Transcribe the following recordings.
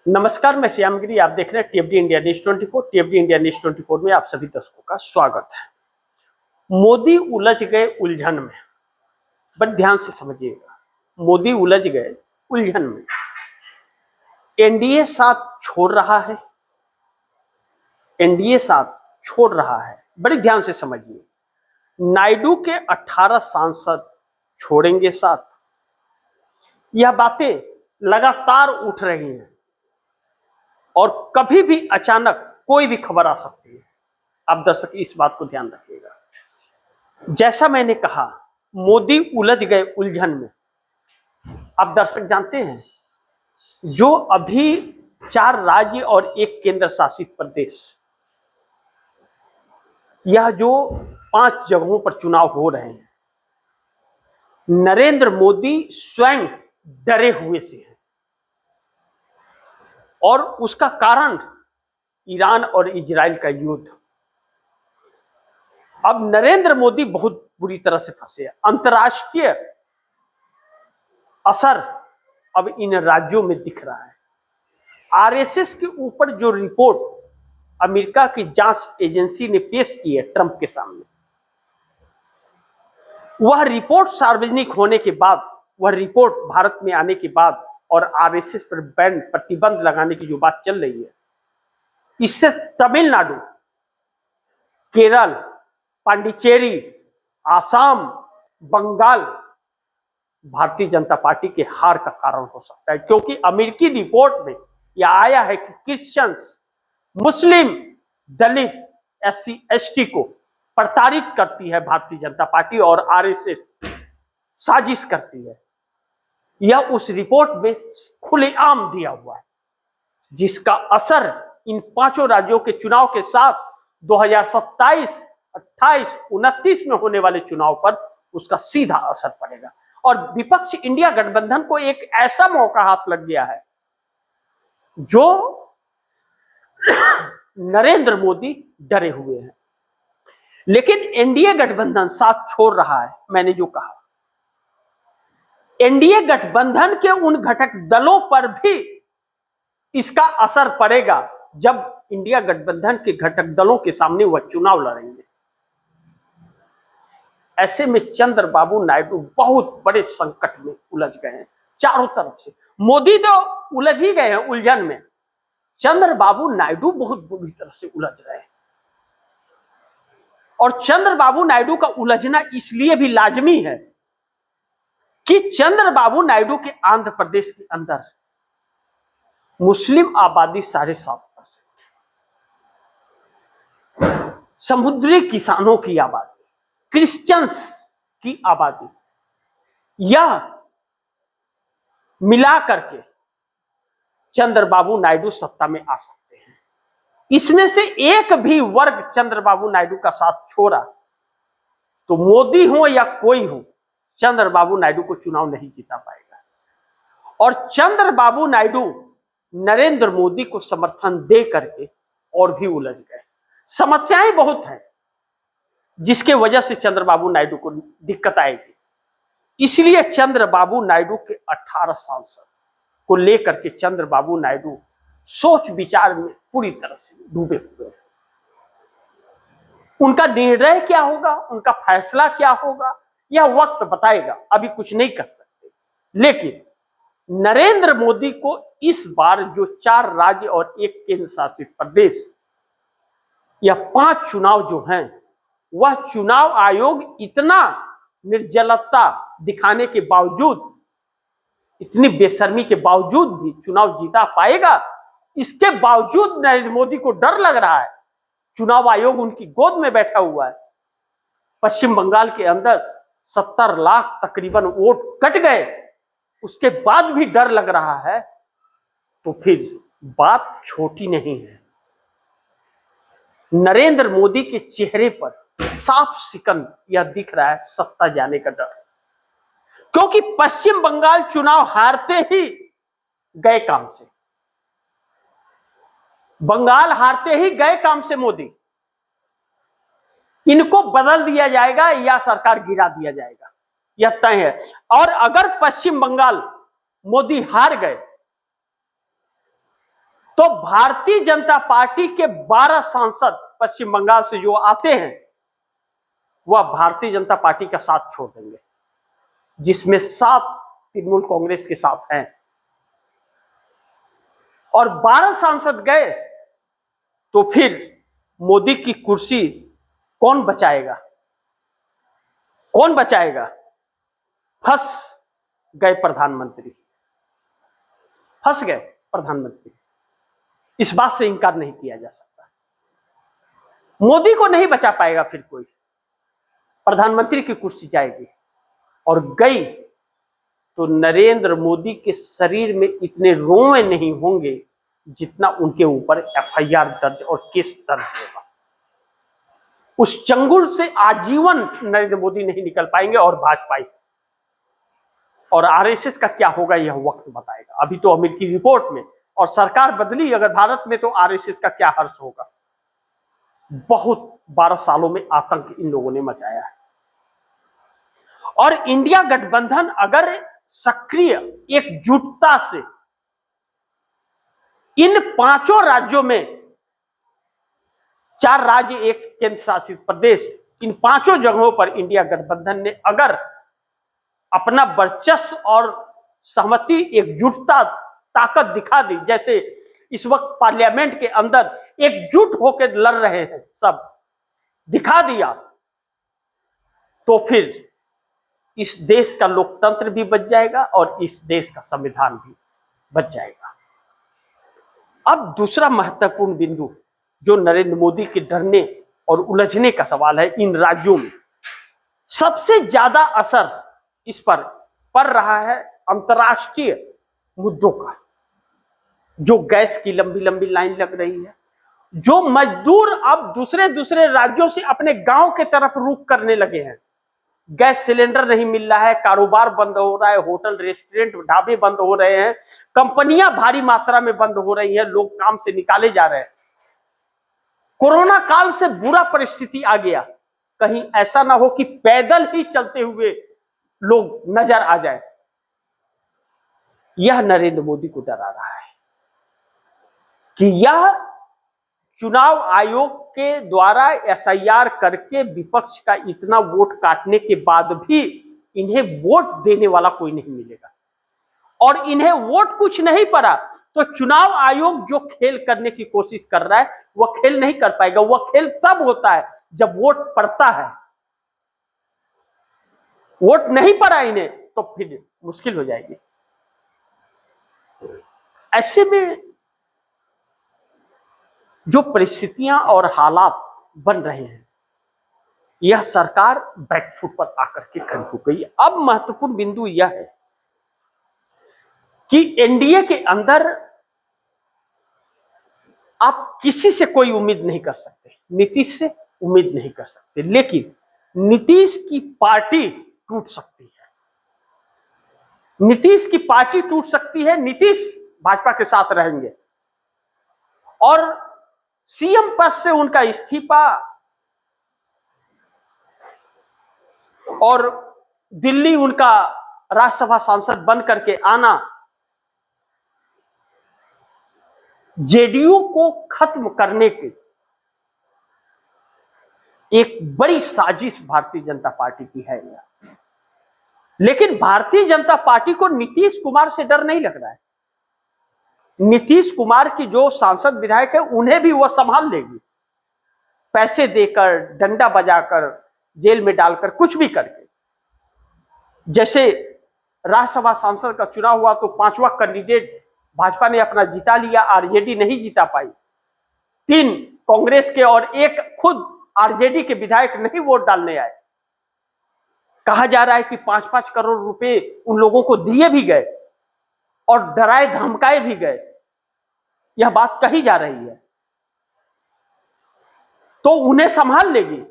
नमस्कार, मैं श्यामगिरी। आप देख रहे हैं टीएफडी इंडिया न्यूज 24। टीएफडी इंडिया न्यूज 24 में आप सभी दर्शकों का स्वागत है। मोदी उलझ गए उलझन में, बट ध्यान से समझिएगा। मोदी उलझ गए उलझन में। एनडीए साथ छोड़ रहा है, एनडीए साथ छोड़ रहा है। बड़े ध्यान से समझिए। नायडू के 18 सांसद छोड़ेंगे साथ। यह बातें लगातार उठ रही हैं और कभी भी अचानक कोई भी खबर आ सकती है। आप दर्शक इस बात को ध्यान रखिएगा। जैसा मैंने कहा, मोदी उलझ गए उलझन में। आप दर्शक जानते हैं, जो अभी 4 राज्य और 1 केंद्र शासित प्रदेश, यह जो 5 जगहों पर चुनाव हो रहे हैं, नरेंद्र मोदी स्वयं डरे हुए से हैं। और उसका कारण ईरान और इजराइल का युद्ध। अब नरेंद्र मोदी बहुत बुरी तरह से फंसे हैं। अंतर्राष्ट्रीय असर अब इन राज्यों में दिख रहा है। आरएसएस के ऊपर जो रिपोर्ट अमेरिका की जांच एजेंसी ने पेश की है ट्रंप के सामने, वह रिपोर्ट सार्वजनिक होने के बाद, वह रिपोर्ट भारत में आने के बाद और आरएसएस पर बैन प्रतिबंध लगाने की जो बात चल रही है, इससे तमिलनाडु, केरल, पांडिचेरी, आसाम, बंगाल भारतीय जनता पार्टी के हार का कारण हो सकता है। क्योंकि अमेरिकी रिपोर्ट में यह आया है कि क्रिश्चियंस, मुस्लिम, दलित, एससी एसटी को प्रताड़ित करती है भारतीय जनता पार्टी और आरएसएस साजिश करती है। यह उस रिपोर्ट में खुलेआम दिया हुआ है, जिसका असर इन 5 राज्यों के चुनाव के साथ 2027, 28, 29 में होने वाले चुनाव पर उसका सीधा असर पड़ेगा। और विपक्ष इंडिया गठबंधन को एक ऐसा मौका हाथ लग गया है जो नरेंद्र मोदी डरे हुए हैं। लेकिन एनडीए गठबंधन साथ छोड़ रहा है। मैंने जो कहा, एनडीए गठबंधन के उन घटक दलों पर भी इसका असर पड़ेगा जब इंडिया गठबंधन के घटक दलों के सामने वह चुनाव लड़ेंगे। ऐसे में चंद्रबाबू नायडू बहुत बड़े संकट में उलझ गए हैं चारों तरफ से। मोदी तो उलझ ही गए हैं उलझन में, चंद्रबाबू नायडू बहुत बुरी तरह से उलझ रहे हैं। और चंद्रबाबू नायडू का उलझना इसलिए भी लाजमी है कि चंद्रबाबू नायडू के आंध्र प्रदेश के अंदर मुस्लिम आबादी 7.5%, समुद्री किसानों की आबादी, क्रिश्चियंस की आबादी, यह मिला करके चंद्रबाबू नायडू सत्ता में आ सकते हैं। इसमें से एक भी वर्ग चंद्रबाबू नायडू का साथ छोड़ा तो मोदी हो या कोई हो, चंद्रबाबू नायडू को चुनाव नहीं जीता पाएगा। और चंद्रबाबू नायडू नरेंद्र मोदी को समर्थन दे करके और भी उलझ गए। समस्याएं बहुत हैं जिसके वजह से चंद्रबाबू नायडू को दिक्कत आएगी। इसलिए चंद्रबाबू नायडू के 18 सांसद को लेकर के चंद्रबाबू नायडू सोच विचार में पूरी तरह से डूबे हुए हैं। उनका निर्णय क्या होगा, उनका फैसला क्या होगा, यह वक्त बताएगा। अभी कुछ नहीं कर सकते। लेकिन नरेंद्र मोदी को इस बार जो 4 राज्य और 1 केंद्र शासित प्रदेश, यह 5 चुनाव जो हैं, वह चुनाव आयोग इतना निर्जलता दिखाने के बावजूद, इतनी बेशर्मी के बावजूद भी चुनाव जीता पाएगा। इसके बावजूद नरेंद्र मोदी को डर लग रहा है। चुनाव आयोग उनकी गोद में बैठा हुआ है। पश्चिम बंगाल के अंदर 70 लाख तकरीबन वोट कट गए, उसके बाद भी डर लग रहा है, तो फिर बात छोटी नहीं है। नरेंद्र मोदी के चेहरे पर साफ सिकंद यह दिख रहा है सत्ता जाने का डर। क्योंकि पश्चिम बंगाल चुनाव हारते ही गए काम से, बंगाल हारते ही गए काम से मोदी। इनको बदल दिया जाएगा या सरकार गिरा दिया जाएगा, यह तय है। और अगर पश्चिम बंगाल मोदी हार गए तो भारतीय जनता पार्टी के 12 सांसद पश्चिम बंगाल से जो आते हैं वह भारतीय जनता पार्टी का साथ छोड़ देंगे, जिसमें 7 तृणमूल कांग्रेस के साथ हैं। और 12 सांसद गए तो फिर मोदी की कुर्सी कौन बचाएगा? कौन बचाएगा? फंस गए प्रधानमंत्री, फंस गए प्रधानमंत्री। इस बात से इनकार नहीं किया जा सकता। मोदी को नहीं बचा पाएगा फिर कोई। प्रधानमंत्री की कुर्सी जाएगी, और गई तो नरेंद्र मोदी के शरीर में इतने रोए नहीं होंगे जितना उनके ऊपर एफआईआर दर्ज और केस दर्ज होगा। उस चंगुल से आजीवन नरेंद्र मोदी नहीं निकल पाएंगे, और भाजपा और आरएसएस का क्या होगा यह वक्त बताएगा। अभी तो अमेरिकी रिपोर्ट में, और सरकार बदली अगर भारत में, तो आरएसएस का क्या हर्ष होगा। बहुत 12 सालों में आतंक इन लोगों ने मचाया है। और इंडिया गठबंधन अगर सक्रिय एकजुटता से इन 5 राज्यों में, 4 राज्य, 1 केंद्र शासित प्रदेश, इन 5 जगहों पर इंडिया गठबंधन ने अगर अपना वर्चस्व और सहमति, एकजुटता, ताकत दिखा दी, जैसे इस वक्त पार्लियामेंट के अंदर एकजुट होकर लड़ रहे हैं सब, दिखा दिया, तो फिर इस देश का लोकतंत्र भी बच जाएगा और इस देश का संविधान भी बच जाएगा। अब दूसरा महत्वपूर्ण बिंदु जो नरेंद्र मोदी के डरने और उलझने का सवाल है, इन राज्यों में सबसे ज्यादा असर इस पर पड़ रहा है अंतर्राष्ट्रीय मुद्दों का। जो गैस की लंबी लंबी लाइन लग रही है, जो मजदूर अब दूसरे राज्यों से अपने गांव के तरफ रुख करने लगे हैं, गैस सिलेंडर नहीं मिल रहा है, कारोबार बंद हो रहा है, होटल रेस्टोरेंट ढाबे बंद हो रहे हैं, कंपनियां भारी मात्रा में बंद हो रही है, लोग काम से निकाले जा रहे हैं। कोरोना काल से बुरा परिस्थिति आ गया, कहीं ऐसा ना हो कि पैदल ही चलते हुए लोग नजर आ जाए। यह नरेंद्र मोदी को डरा रहा है कि यह चुनाव आयोग के द्वारा एसआईआर करके विपक्ष का इतना वोट काटने के बाद भी इन्हें वोट देने वाला कोई नहीं मिलेगा, और इन्हें वोट कुछ नहीं पड़ा तो चुनाव आयोग जो खेल करने की कोशिश कर रहा है वह खेल नहीं कर पाएगा। वह खेल तब होता है जब वोट पड़ता है। वोट नहीं पड़ा इन्हें तो फिर मुश्किल हो जाएगी। ऐसे में जो परिस्थितियां और हालात बन रहे हैं, यह सरकार बैकफुट पर आकर के खड़ी हो गई। अब महत्वपूर्ण बिंदु यह है कि एनडीए के अंदर आप किसी से कोई उम्मीद नहीं कर सकते, नीतीश से उम्मीद नहीं कर सकते, लेकिन नीतीश की पार्टी टूट सकती है। नीतीश की पार्टी टूट सकती है। नीतीश भाजपा के साथ रहेंगे और सीएम पद से उनका इस्तीफा और दिल्ली उनका राज्यसभा सांसद बन करके आना जेडीयू को खत्म करने की एक बड़ी साजिश भारतीय जनता पार्टी की है। लेकिन भारतीय जनता पार्टी को नीतीश कुमार से डर नहीं लग रहा है। नीतीश कुमार की जो सांसद विधायक है उन्हें भी वह संभाल लेगी, पैसे देकर, डंडा बजाकर, जेल में डालकर, कुछ भी करके। जैसे राज्यसभा सांसद का चुनाव हुआ तो 5वां कैंडिडेट भाजपा ने अपना जिता लिया, आरजेडी नहीं जीता पाई। 3 कांग्रेस के और 1 खुद आरजेडी के विधायक नहीं वोट डालने आए। कहा जा रहा है कि 5-5 करोड़ रुपए उन लोगों को दिए भी गए और डराए धमकाए भी गए, यह बात कही जा रही है। तो उन्हें संभाल लेगी,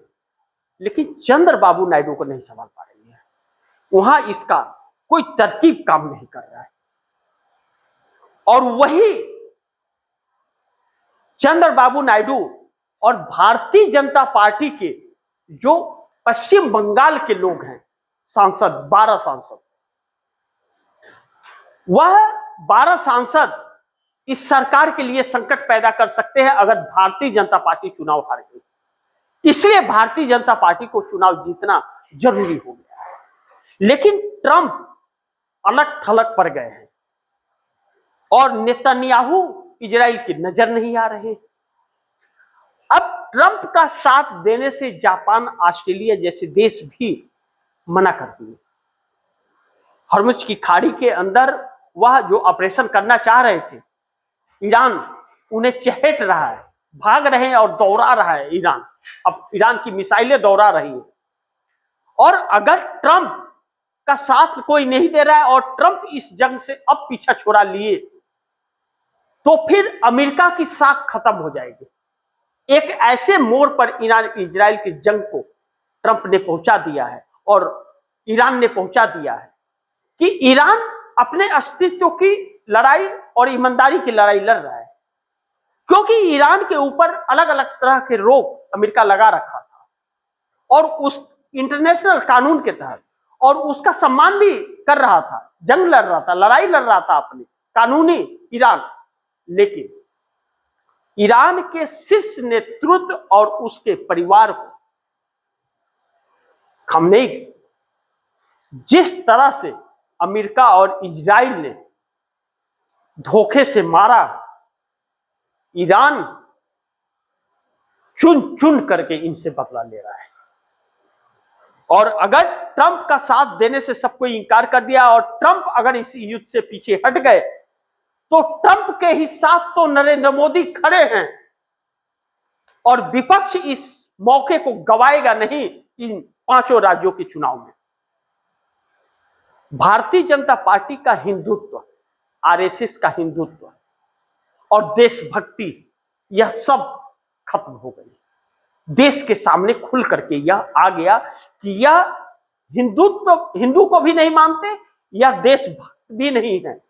लेकिन चंद्रबाबू नायडू को नहीं संभाल पा रही है। वहां इसका कोई तरकीब काम नहीं कर रहा है। और वही चंद्रबाबू नायडू और भारतीय जनता पार्टी के जो पश्चिम बंगाल के लोग हैं, सांसद, 12 सांसद, वह 12 सांसद इस सरकार के लिए संकट पैदा कर सकते हैं अगर भारतीय जनता पार्टी चुनाव हार गई। इसलिए भारतीय जनता पार्टी को चुनाव जीतना जरूरी हो गया है। लेकिन ट्रंप अलग थलग पड़ गए हैं और नेतन्याहू इजराइल की नजर नहीं आ रहे। अब ट्रंप का साथ देने से जापान, ऑस्ट्रेलिया जैसे देश भी मना कर दिए। हॉर्मुज की खाड़ी के अंदर वह जो ऑपरेशन करना चाह रहे थे, ईरान उन्हें चहेट रहा है, भाग रहे हैं और दौड़ा रहा है ईरान। अब ईरान की मिसाइलें दौड़ा रही है और अगर ट्रंप का साथ कोई नहीं दे रहा है और ट्रंप इस जंग से अब पीछा छुड़ा लिए तो फिर अमेरिका की साख खत्म हो जाएगी। एक ऐसे मोड़ पर ईरान इजराइल की जंग को ट्रंप ने पहुंचा दिया है और ईरान ने पहुंचा दिया है कि ईरान अपने अस्तित्व की लड़ाई और ईमानदारी की लड़ाई लड़ रहा है, क्योंकि ईरान के ऊपर अलग अलग तरह के रोक अमेरिका लगा रखा था और उस इंटरनेशनल कानून के तहत, और उसका सम्मान भी कर रहा था, जंग लड़ रहा था, लड़ाई लड़ रहा था अपनी कानूनी ईरान। लेकिन ईरान के शीर्ष नेतृत्व और उसके परिवार को खमेनी जिस तरह से अमेरिका और इजराइल ने धोखे से मारा, ईरान चुन चुन करके इनसे बदला ले रहा है। और अगर ट्रंप का साथ देने से सबको इनकार कर दिया और ट्रंप अगर इस युद्ध से पीछे हट गए तो ट्रंप के ही साथ तो नरेंद्र मोदी खड़े हैं और विपक्ष इस मौके को गवाएगा नहीं। इन 5 राज्यों के चुनाव में भारतीय जनता पार्टी का हिंदुत्व, आरएसएस का हिंदुत्व और देशभक्ति, यह सब खत्म हो गई। देश के सामने खुल करके यह आ गया कि यह हिंदुत्व हिंदू को भी नहीं मानते, यह देशभक्त भी नहीं है,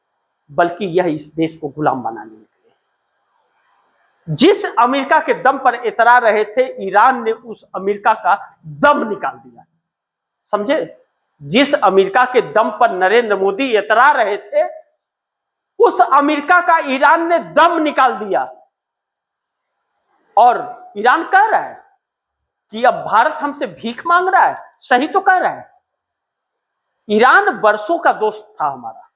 बल्कि यह इस देश को गुलाम बनाने निकले। जिस अमेरिका के दम पर इतरा रहे थे, ईरान ने उस अमेरिका का दम निकाल दिया। समझे? जिस अमेरिका के दम पर नरेंद्र मोदी इतरा रहे थे, उस अमेरिका का ईरान ने दम निकाल दिया। और ईरान कह रहा है कि अब भारत हमसे भीख मांग रहा है। सही तो कह रहा है। ईरान बरसों का दोस्त था हमारा,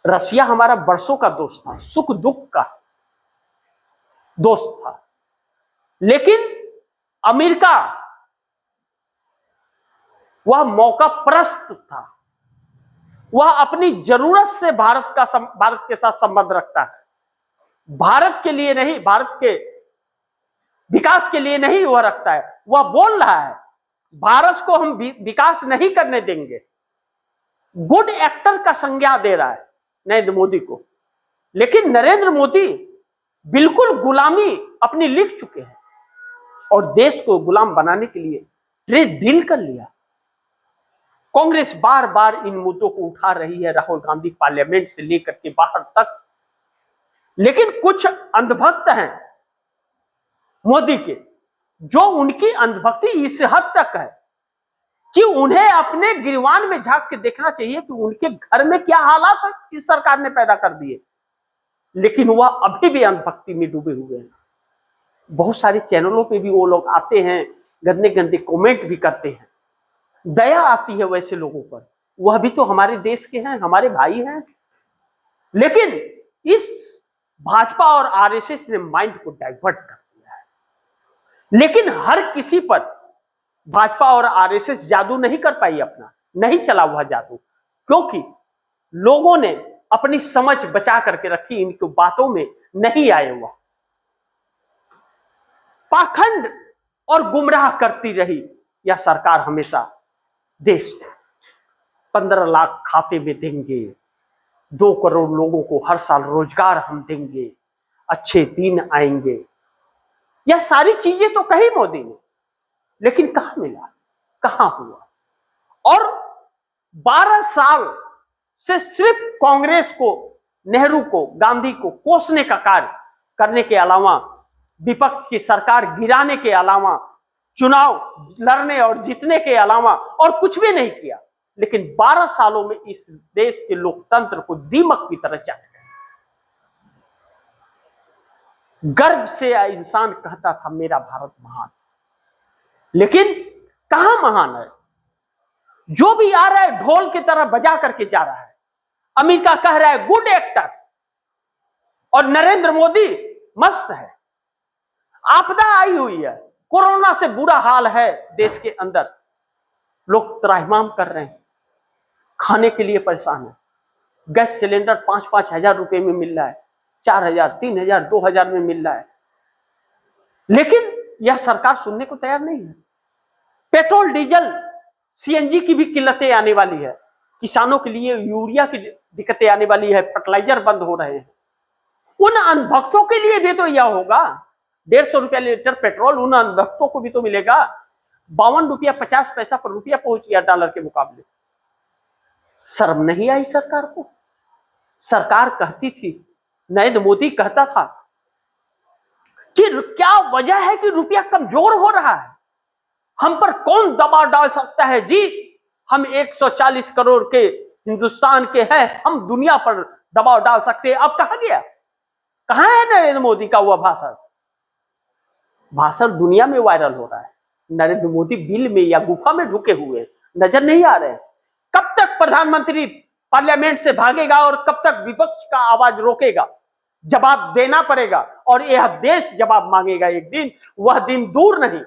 रशिया हमारा बरसों का दोस्त था, सुख दुख का दोस्त था। लेकिन अमेरिका वह मौका परस्त था, वह अपनी जरूरत से भारत के साथ संबंध रखता है। भारत के लिए नहीं, भारत के विकास के लिए नहीं वह रखता है। वह बोल रहा है भारत को हम विकास नहीं करने देंगे। गुड एक्टर का संज्ञा दे रहा है नरेंद्र मोदी को। लेकिन नरेंद्र मोदी बिल्कुल गुलामी अपनी लिख चुके हैं और देश को गुलाम बनाने के लिए ट्रेड डील कर लिया। कांग्रेस बार बार इन मुद्दों को उठा रही है, राहुल गांधी पार्लियामेंट से लेकर के बाहर तक। लेकिन कुछ अंधभक्त हैं मोदी के, जो उनकी अंधभक्ति इस हद तक है कि उन्हें अपने गिरवान में झांक के देखना चाहिए कि उनके घर में क्या हालात इस सरकार ने पैदा कर दिए। लेकिन वह अभी भी अंधभक्ति में डूबे हुए हैं। बहुत सारे चैनलों पे भी वो लोग आते हैं, गंदे गंदे कमेंट भी करते हैं। दया आती है वैसे लोगों पर। वह भी तो हमारे देश के हैं, हमारे भाई हैं। लेकिन इस भाजपा और आरएसएस ने माइंड को डाइवर्ट कर दिया है। लेकिन हर किसी पर भाजपा और आरएसएस जादू नहीं कर पाई, अपना नहीं चला वह जादू, क्योंकि लोगों ने अपनी समझ बचा करके रखी, इनकी बातों में नहीं आए। वह पाखंड और गुमराह करती रही यह सरकार हमेशा देश को। 15 लाख खाते में देंगे, 2 करोड़ लोगों को हर साल रोजगार हम देंगे, अच्छे दिन आएंगे, यह सारी चीजें तो कही मोदी ने। लेकिन कहां मिला, कहां हुआ? और 12 साल से सिर्फ कांग्रेस को, नेहरू को, गांधी को कोसने का कार्य करने के अलावा, विपक्ष की सरकार गिराने के अलावा, चुनाव लड़ने और जीतने के अलावा और कुछ भी नहीं किया। लेकिन 12 सालों में इस देश के लोकतंत्र को दीमक की तरह चाट गए। गर्व से इंसान कहता था मेरा भारत महान। लेकिन कहां महान है? जो भी आ रहा है ढोल की तरह बजा करके जा रहा है। अमेरिका कह रहा है गुड एक्टर, और नरेंद्र मोदी मस्त है। आपदा आई हुई है, कोरोना से बुरा हाल है देश के अंदर, लोग त्राहिमाम कर रहे हैं, खाने के लिए परेशान है। गैस सिलेंडर 5-5 हजार रुपए में मिल रहा है, 4,000, 3,000, 2,000 में मिल रहा है। लेकिन यह सरकार सुनने को तैयार नहीं है। पेट्रोल डीजल सीएनजी की भी किल्लतें आने वाली है, किसानों के लिए यूरिया की दिक्कतें आने वाली है, फर्टिलाइजर बंद हो रहे हैं। उन अनभक्तों के लिए भी तो यह होगा। 150 रुपया लीटर पेट्रोल उन अनभक्तों को भी तो मिलेगा। 52 रुपया 50 पैसा पर रुपया पहुंच गया डॉलर के मुकाबले। शर्म नहीं आई सरकार को? सरकार कहती थी, नरेंद्र मोदी कहता था कि क्या वजह है कि रुपया कमजोर हो रहा है, हम पर कौन दबाव डाल सकता है जी, हम 140 करोड़ के हिंदुस्तान के हैं, हम दुनिया पर दबाव डाल सकते हैं। अब कहां गया? कहां है नरेंद्र मोदी का वह भाषण? भाषण दुनिया में वायरल हो रहा है, नरेंद्र मोदी बिल में या गुफा में ढुके हुए नजर नहीं आ रहे। कब तक प्रधानमंत्री पार्लियामेंट से भागेगा और कब तक विपक्ष का आवाज रोकेगा? जवाब देना पड़ेगा, और यह देश जवाब मांगेगा एक दिन, वह दिन दूर नहीं।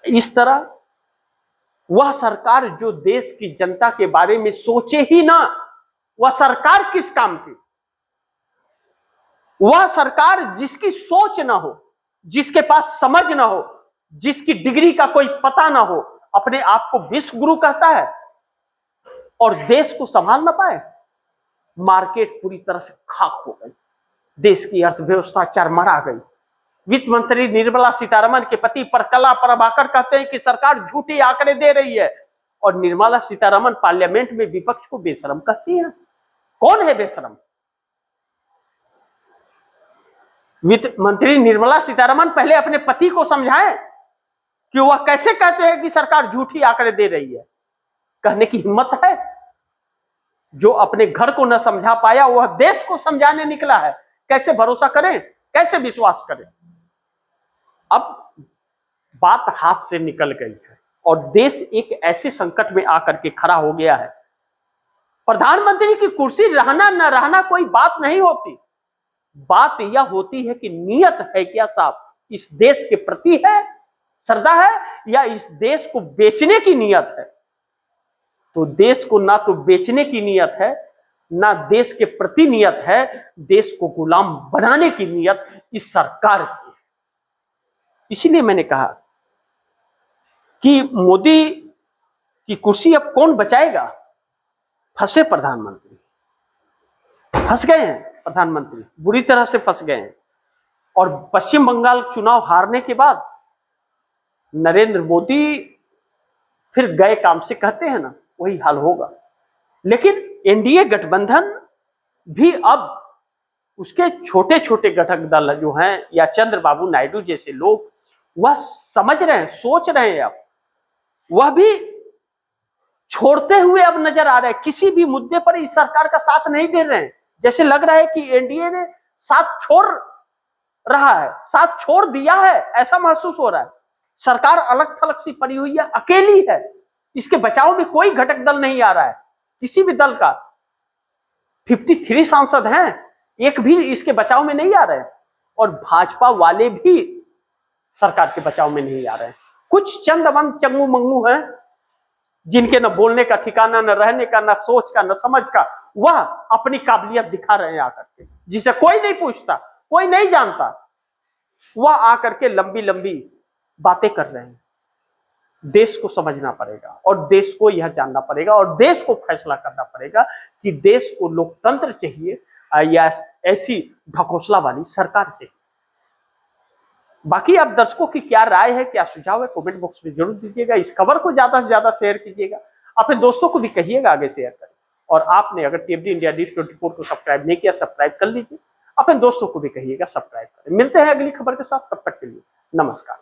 इस तरह वह सरकार जो देश की जनता के बारे में सोचे ही ना, वह सरकार किस काम की? वह सरकार जिसकी सोच ना हो, जिसके पास समझ ना हो, जिसकी डिग्री का कोई पता ना हो, अपने आप को विश्व गुरु कहता है और देश को संभाल ना पाए। मार्केट पूरी तरह से खाक हो गई, देश की अर्थव्यवस्था चरमरा गई। वित्त मंत्री निर्मला सीतारमण के पति प्रकला प्रभाकर कहते हैं कि सरकार झूठी आंकड़े दे रही है, और निर्मला सीतारमण पार्लियामेंट में विपक्ष को बेशरम कहती है। कौन है बेशरम? वित्त मंत्री निर्मला सीतारमण पहले अपने पति को समझाएं कि वह कैसे कहते हैं कि सरकार झूठी आंकड़े दे रही है। कहने की हिम्मत है? जो अपने घर को न समझा पाया वह देश को समझाने निकला है। कैसे भरोसा करें, कैसे विश्वास करें? अब बात हाथ से निकल गई है और देश एक ऐसे संकट में आकर के खड़ा हो गया है। प्रधानमंत्री की कुर्सी रहना न रहना कोई बात नहीं होती, बात यह होती है कि नियत है क्या साहब, इस देश के प्रति है, श्रद्धा है, या इस देश को बेचने की नियत है? तो देश को ना तो बेचने की नियत है, ना देश के प्रति नियत है, देश को गुलाम बनाने की नियत इस सरकार की है। इसीलिए मैंने कहा कि मोदी की कुर्सी अब कौन बचाएगा? फंसे प्रधानमंत्री, फंस गए हैं प्रधानमंत्री, बुरी तरह से फंस गए हैं। और पश्चिम बंगाल चुनाव हारने के बाद नरेंद्र मोदी फिर गए काम से, कहते हैं ना, वही हाल होगा। लेकिन एनडीए गठबंधन भी अब उसके छोटे छोटे घटक दल जो हैं, या चंद्रबाबू नायडू जैसे लोग, वह समझ रहे हैं, सोच रहे हैं, अब वह भी छोड़ते हुए अब नजर आ रहे हैं। किसी भी मुद्दे पर इस सरकार का साथ नहीं दे रहे हैं। जैसे लग रहा है कि एनडीए ने साथ छोड़ रहा है, साथ छोड़ दिया है, ऐसा महसूस हो रहा है। सरकार अलग थलग सी पड़ी हुई है, अकेली है, इसके बचाव में कोई घटक दल नहीं आ रहा है किसी भी दल का। 53 सांसद हैं, एक भी इसके बचाव में नहीं आ रहे हैं, और भाजपा वाले भी सरकार के बचाव में नहीं आ रहे हैं। कुछ चंद अमन चंगू मंगू हैं जिनके न बोलने का ठिकाना, न रहने का, न सोच का, न समझ का, वह अपनी काबिलियत दिखा रहे हैं आकर के, जिसे कोई नहीं पूछता, कोई नहीं जानता, वह आकर के लंबी लंबी बातें कर रहे हैं। देश को समझना पड़ेगा और देश को यह जानना पड़ेगा और देश को फैसला करना पड़ेगा कि देश को लोकतंत्र चाहिए या ऐसी ढकोसला वाली सरकार चाहिए। बाकी आप दर्शकों की क्या राय है, क्या सुझाव है, कमेंट बॉक्स में जरूर दीजिएगा। इस खबर को ज्यादा से ज्यादा शेयर कीजिएगा, अपने दोस्तों को भी कहिएगा आगे शेयर करें। और आपने अगर टीएफडी इंडिया न्यूज़ 24 को सब्सक्राइब नहीं किया, सब्सक्राइब कर लीजिए, अपने दोस्तों को भी कहिएगा सब्सक्राइब करें। मिलते हैं अगली खबर के साथ, तब तक के लिए नमस्कार।